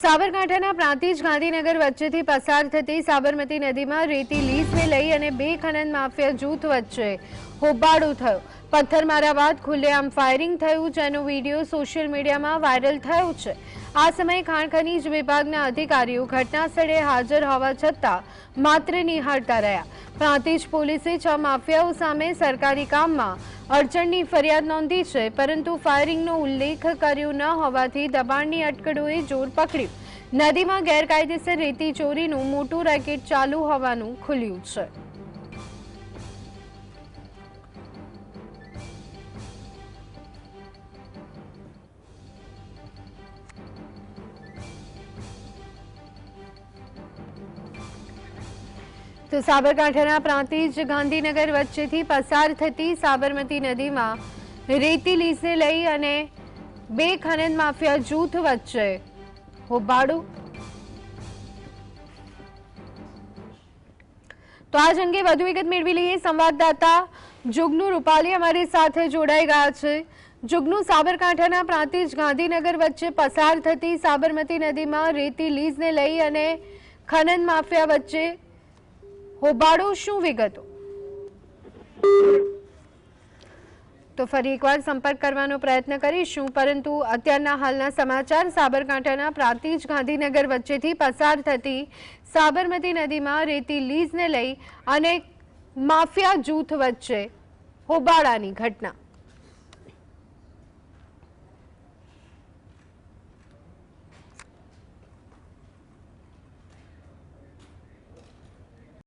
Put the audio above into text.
સાબરકાંઠાના પ્રાંતિજ ગાંધીનગર વચ્ચેથી પસાર થતી સાબરમતી નદીમાં રેતી લીઝને લઈ અને બે ખનન માફિયા જૂથ વચ્ચે હોબાળો થયો। પથ્થરમારા બાદ ખુલ્લેઆમ ફાયરિંગ થયું, જેનો વિડીયો સોશિયલ મીડિયામાં વાયરલ થયો છે। આ સમયે ખાણ ખનીજ વિભાગના અધિકારીઓ ઘટના સ્થળે હાજર હોવા છતાં માત્ર નિહાળતા રહ્યા। પ્રાંતિજ પોલીસે 6 માફિયાઓ સામે સરકારી કામમાં અડચણની ફરિયાદ નોંધી છે, પરંતુ ફાયરિંગનો ઉલ્લેખ કર્યો ન હોવાથી દબાણની અટકળોએ જોર પકડ્યું। નદીમાં ગેરકાયદેસર રેતી ચોરીનું મોટું રેકેટ ચાલુ હોવાનું ખુલ્યું છે। તો સાબરકાંઠાના પ્રાંતિજ ગાંધીનગર વચ્ચેથી પસાર થતી સાબરમતી નદીમાં રેતી લીઝને લઈ અને બે ખનન માફિયા જૂથ વચ્ચે હોબાળો। તો આ અંગે વધુ વિગત મેળવી લઈએ। સંવાદદાતા જુગનુ રૂપાલી અમારી સાથે જોડાઈ ગયા છે। જુગનુ, સાબરકાંઠાના પ્રાંતિજ ગાંધીનગર વચ્ચે પસાર થતી સાબરમતી નદીમાં રેતી લીઝને લઈ અને ખનન માફિયા વચ્ચે હોબાળો, શું વિગતો? તો ફરી એકવાર સંપર્ક કરવાનો પ્રયત્ન કરીશું, પરંતુ અત્યારના હાલના સમાચાર સાબરકાંઠાના પ્રાંતિજ ગાંધીનગર વચ્ચેથી પસાર થતી સાબરમતી નદીમાં રેતી લીઝને લઈ અને માફિયા જૂથ વચ્ચે હોબાળાની ઘટના।